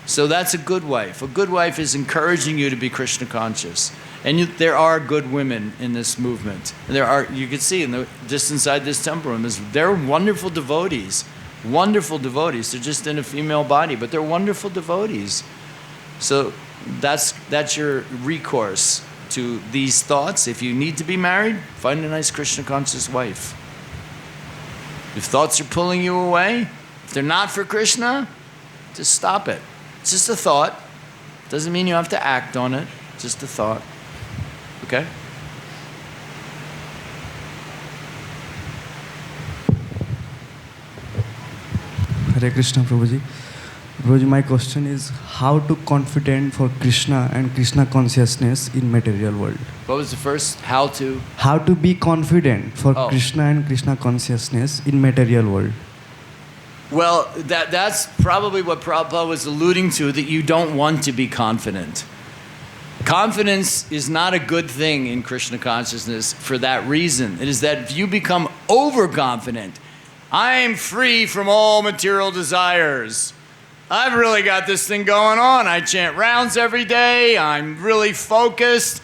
So that's a good wife. A good wife is encouraging you to be Krishna conscious. And there are good women in this movement. And there are, you can see just inside this temple room, there are wonderful devotees. Wonderful devotees. They're just in a female body, but they're wonderful devotees. So that's your recourse to these thoughts. If you need to be married, find a nice Krishna conscious wife. If thoughts are pulling you away, if they're not for Krishna, just stop it. It's just a thought. Doesn't mean you have to act on it. Just a thought. Okay? Hare Krishna, Prabhuji. Prabhuji, my question is how to confident for Krishna and Krishna consciousness in material world? What was the first? How to? How to be confident for Oh. Krishna and Krishna consciousness in material world? Well, that's probably what Prabhupada was alluding to, that you don't want to be confident. Confidence is not a good thing in Krishna consciousness for that reason. It is that if you become overconfident, I'm free from all material desires. I've really got this thing going on. I chant rounds every day. I'm really focused.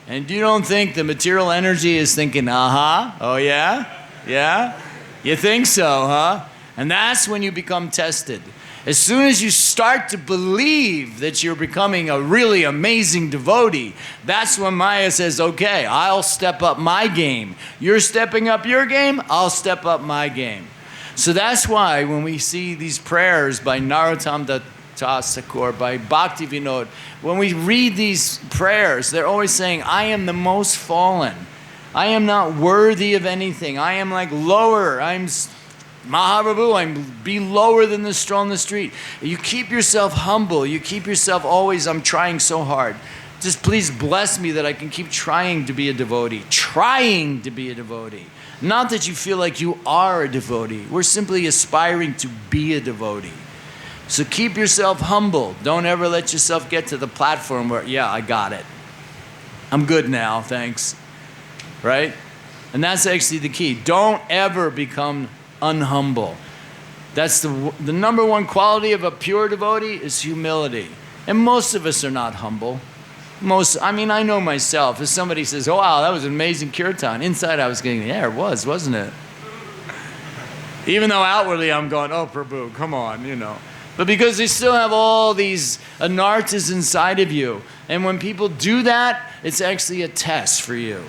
And you don't think the material energy is thinking, oh yeah? Yeah? You think so, huh? And that's when you become tested. As soon as you start to believe that you're becoming a really amazing devotee, that's when Maya says, okay, I'll step up my game. You're stepping up your game, I'll step up my game. So that's why when we see these prayers by Narottam Das Thakur, by Bhakti Vinod, when we read these prayers, they're always saying, I am the most fallen. I am not worthy of anything. I am like lower. I'm Mahaprabhu, I'm be lower than the straw on the street. You keep yourself humble. You keep yourself always, I'm trying so hard. Just please bless me that I can keep trying to be a devotee. Trying to be a devotee. Not that you feel like you are a devotee. We're simply aspiring to be a devotee. So keep yourself humble. Don't ever let yourself get to the platform where, yeah, I got it. I'm good now, thanks. Right? And that's actually the key. Don't ever become unhumble. That's the number one quality of a pure devotee is humility. And most of us are not humble. I know myself. If somebody says, oh wow, that was an amazing kirtan, inside I was getting, yeah, it was, wasn't it? Even though outwardly I'm going, oh Prabhu, come on, you know. But because they still have all these anarthas inside of you. And when people do that, it's actually a test for you.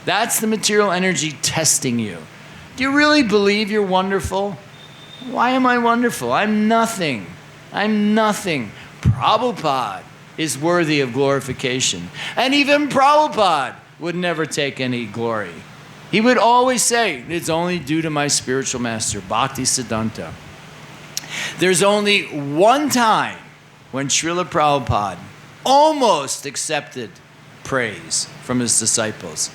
That's the material energy testing you. Do you really believe you're wonderful? Why am I wonderful? I'm nothing. I'm nothing. Prabhupada is worthy of glorification. And even Prabhupada would never take any glory. He would always say, it's only due to my spiritual master, Bhakti Siddhanta. There's only one time when Srila Prabhupada almost accepted praise from his disciples.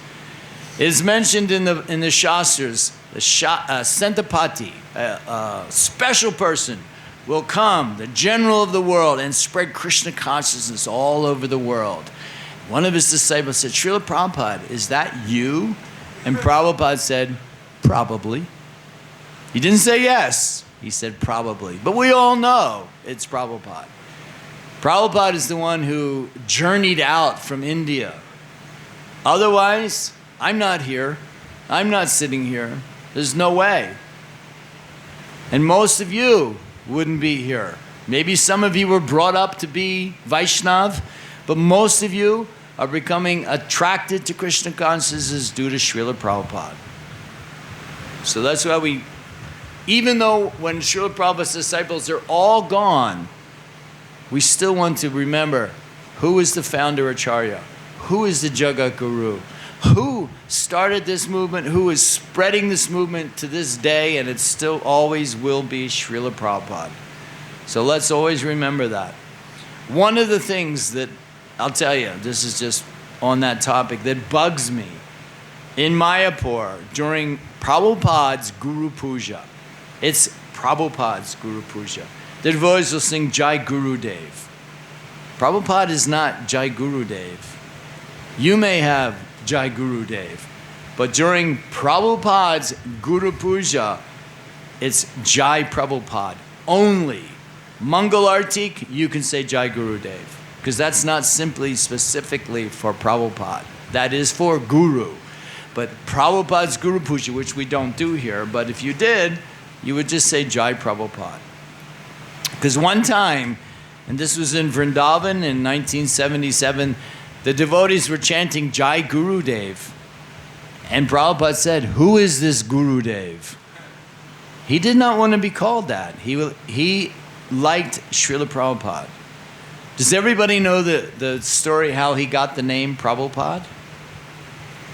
It is mentioned in the Shastras, the Sentapati, a special person, will come, the general of the world, and spread Krishna consciousness all over the world. One of his disciples said, Srila Prabhupada, is that you? And Prabhupada said, probably. He didn't say yes. He said probably. But we all know it's Prabhupada. Prabhupada is the one who journeyed out from India. Otherwise, I'm not here. I'm not sitting here. There's no way. And most of you wouldn't be here. Maybe some of you were brought up to be Vaishnav, but most of you are becoming attracted to Krishna consciousness due to Srila Prabhupada. So that's why even though when Srila Prabhupada's disciples are all gone, we still want to remember who is the founder Acharya, who is the Jagat Guru, who started this movement, who is spreading this movement to this day, and it still always will be Srila Prabhupada. So let's always remember that. One of the things that, I'll tell you, this is just on that topic, that bugs me in Mayapur during Prabhupada's Guru Puja. It's Prabhupada's Guru Puja. The devotees will sing Jai Guru Dev. Prabhupada is not Jai Guru Dev. You may have Jai Guru Dev, but during Prabhupada's Guru Puja, it's Jai Prabhupada only. Mangal Artik, you can say Jai Guru Dev, because that's not simply specifically for Prabhupada. That is for Guru. But Prabhupada's Guru Puja, which we don't do here, but if you did, you would just say Jai Prabhupada. Because one time, and this was in Vrindavan in 1977, the devotees were chanting Jai Gurudev. And Prabhupada said, "Who is this Gurudev?" He did not want to be called that. He liked Srila Prabhupada. Does everybody know the story how he got the name Prabhupada?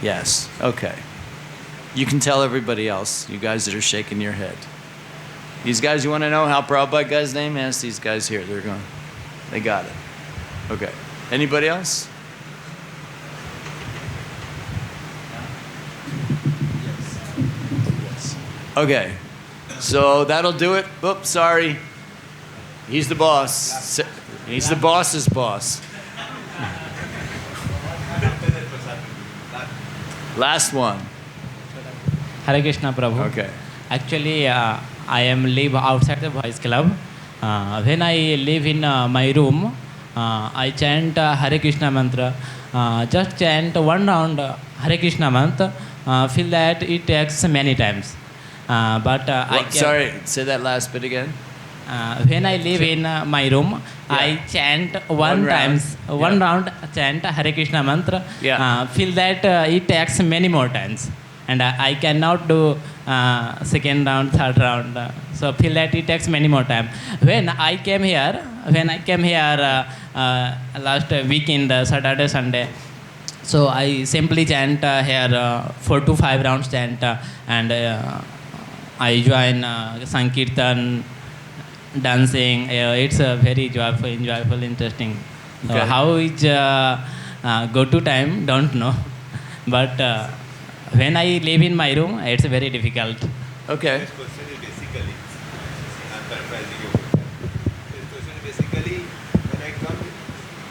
Yes. Okay. You can tell everybody else, you guys that are shaking your head. These guys, you want to know how Prabhupada got his name? Ask these guys here. They're going. They got it. Okay. Anybody else? Yes. Okay. So that'll do it. Oops, sorry. He's the boss. He's the boss's boss. Last one. Hare Krishna, Prabhu. Okay. Actually, I am live outside the boys club. When I live in my room, I chant Hare Krishna mantra. Just chant one round Hare Krishna mantra. Feel that it takes many times. Sorry, say that last bit again. When I live in my room, I chant one round chant Hare Krishna mantra. Feel that it takes many more times. And I cannot do second round, third round. So feel that it takes many more time. When I came here last weekend, Saturday, Sunday, so I simply chant here 4 to 5 rounds chant, and I join Sankirtan, dancing. It's very joyful, interesting. So Okay. how is go to time? Don't know, but when I live in my room, it's very difficult. Okay. This question is basically, I'm paraphrasing your question. This question is basically,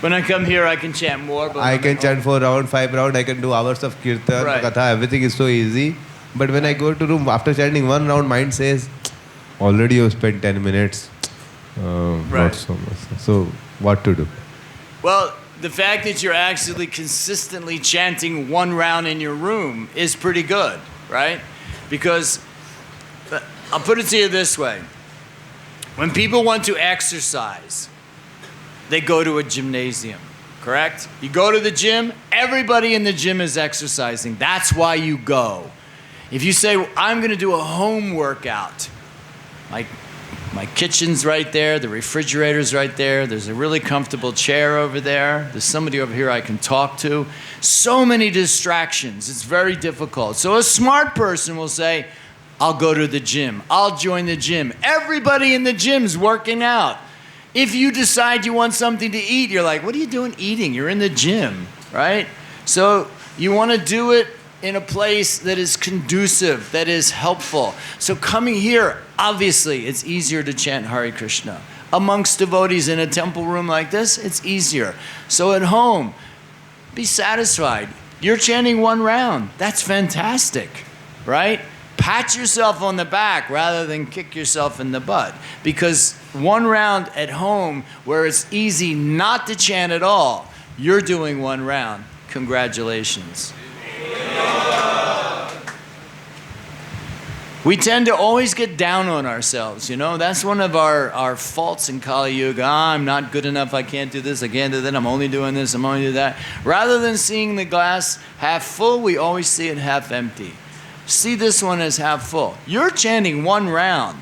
When I come here, I can chant more. But I when can go- chant 4 round, 5 round, I can do hours of kirtan, Right. katha, everything is so easy. But when I go to room, after chanting 1 round, mind says, already you spent 10 minutes. Right. Not so much. So, what to do? Well, the fact that you're actually consistently chanting 1 round in your room is pretty good, right? Because I'll put it to you this way. When people want to exercise, they go to a gymnasium, correct? You go to the gym, everybody in the gym is exercising. That's why you go. If you say, I'm going to do a home workout, like my kitchen's right there, the refrigerator's right there, there's a really comfortable chair over there, there's somebody over here I can talk to. So many distractions, it's very difficult. So a smart person will say, I'll go to the gym, I'll join the gym. Everybody in the gym's working out. If you decide you want something to eat, you're like, what are you doing eating? You're in the gym, right? So you want to do it in a place that is conducive, that is helpful. So coming here, obviously, it's easier to chant Hare Krishna. Amongst devotees in a temple room like this, it's easier. So at home, be satisfied. You're chanting 1 round. That's fantastic, right? Pat yourself on the back rather than kick yourself in the butt. Because 1 round at home, where it's easy not to chant at all, you're doing 1 round. Congratulations. We tend to always get down on ourselves, you know? That's one of our faults in Kali Yuga. I'm not good enough, I can't do this, I can't do that, I'm only doing this, I'm only doing that. Rather than seeing the glass half full, we always see it half empty. See this one as half full. You're chanting 1 round.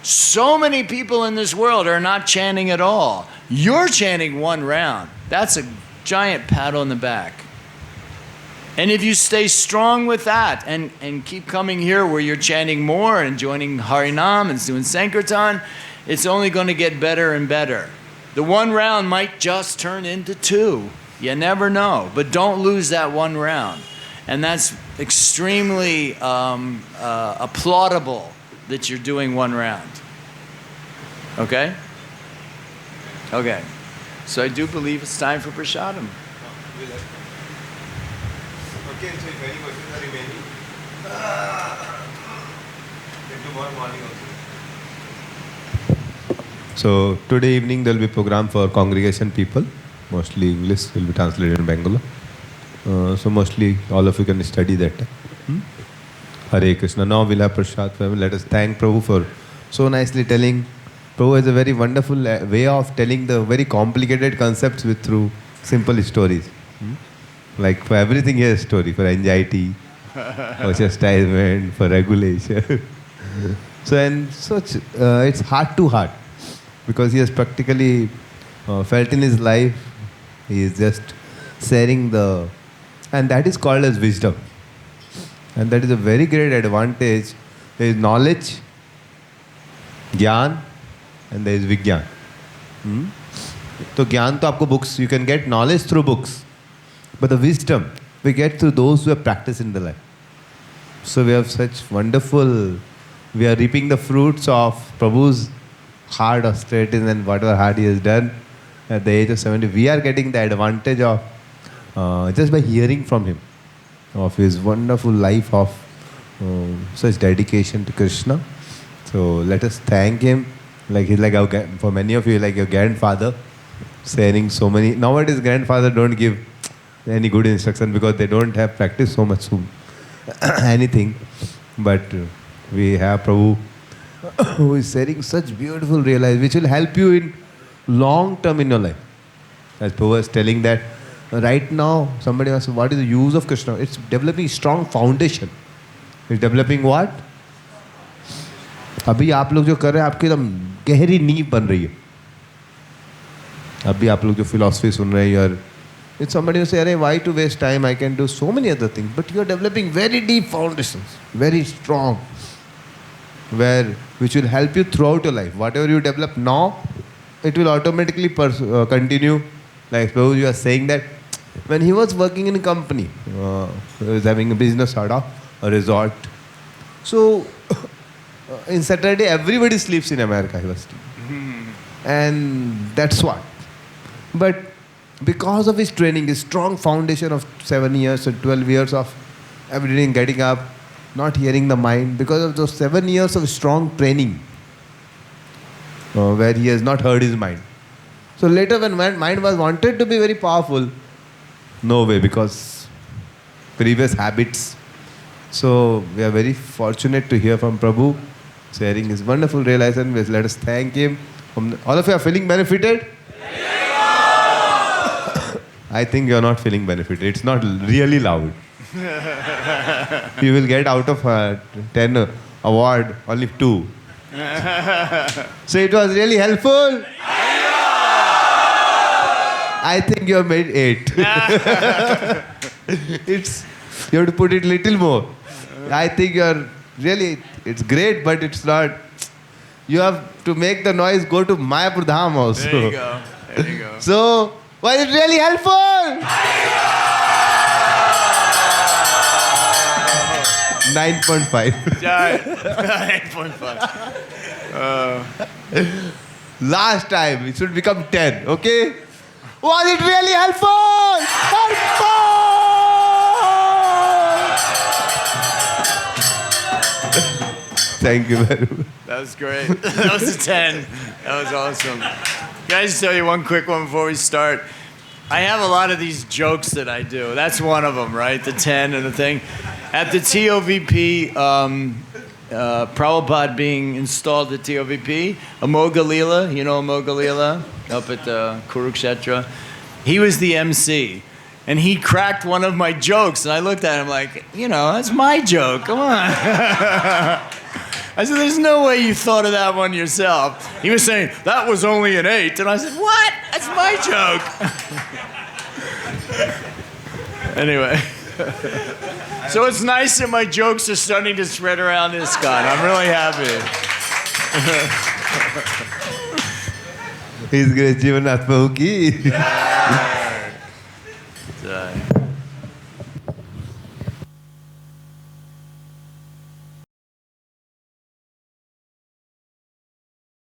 So many people in this world are not chanting at all. You're chanting 1 round. That's a giant pat on the back. And if you stay strong with that and keep coming here where you're chanting more and joining Harinam and doing Sankirtan, it's only going to get better and better. The 1 round might just turn into 2. You never know. But don't lose that 1 round. And that's extremely applaudable that you're doing 1 round. Okay? Okay. So I do believe it's time for Prasadam. Okay, so if any questions are remaining, then tomorrow morning also. So today evening there will be program for congregation people. Mostly English will be translated in Bangalore. So mostly all of you can study that. Hare Krishna. Now we'll have Prashad family. Let us thank Prabhu for so nicely telling. Prabhu has a very wonderful way of telling the very complicated concepts through simple stories. Like for everything, he has a story. For anxiety, for chastisement, for regulation. So and such, it's heart to heart, because he has practically felt in his life. He is just sharing and that is called as wisdom. And that is a very great advantage. There is knowledge, Gyan, and there is Vigyan. So Gyan to aapko books, you can get knowledge through books. But the wisdom we get through those who have practiced in the life. So we have such wonderful, we are reaping the fruits of Prabhu's hard austerities and whatever hard he has done at the age of 70. We are getting the advantage of just by hearing from him, of his wonderful life of such dedication to Krishna. So let us thank him. Like he's like for many of you, like your grandfather, sharing so many. Nowadays, grandfather don't give any good instruction because they don't have practice so much anything. But we have Prabhu who is sharing such beautiful realization which will help you in long term in your life. As Prabhu was telling that right now, somebody asked, what is the use of Krishna? It's developing strong foundation. It's developing what? अभी आप लोग जो कर रहे हैं आपकी एकदम गहरी नींव बन रही है. अभी आप लोग जो philosophy सुन रहे हैं यार, it's somebody who say, अरे why to waste time? I can do so many other things. But you are developing very deep foundations, very strong, which will help you throughout your life. Whatever you develop now, it will automatically continue. Like Prabhu, you are saying that when he was working in a company, he was having a business out of a resort. So in Saturday, everybody sleeps in America, he was telling. And that's what. But because of his training, his strong foundation of 7 years or 12 years of every day getting up, not hearing the mind, because of those 7 years of strong training, where he has not heard his mind. So later when mind was wanted to be very powerful, no way, because previous habits. So we are very fortunate to hear from Prabhu, sharing his wonderful realization. Let us thank him. All of you are feeling benefited? I think you are not feeling benefited. It's not really loud. You will get out of 10 award, only 2. So it was really helpful. I think you have made 8. You have to put it little more. I think you are really, it's great, but it's not. You have to make the noise go to Mayapur Dham also. There you go. There you go. So, was it really helpful? 9.5. 9.5. Last time, it should become 10, okay? Was it really helpful? Thank you very much. That was great. That was a 10. That was awesome. Guys, tell you one quick one before we start. I have a lot of these jokes that I do. That's one of them, right? The 10 and the thing. At the TOVP, Prabhupada being installed at TOVP, Amoga Lila, you know Amoga Lila, up at the Kurukshetra, he was the MC. And he cracked one of my jokes, and I looked at him like, you know, that's my joke, come on. I said, there's no way you thought of that one yourself. He was saying, that was only an 8. And I said, what? That's my joke. Anyway. So it's nice that my jokes are starting to spread around Iskcon. I'm really happy. He's great, Jivanath Prabhu ki.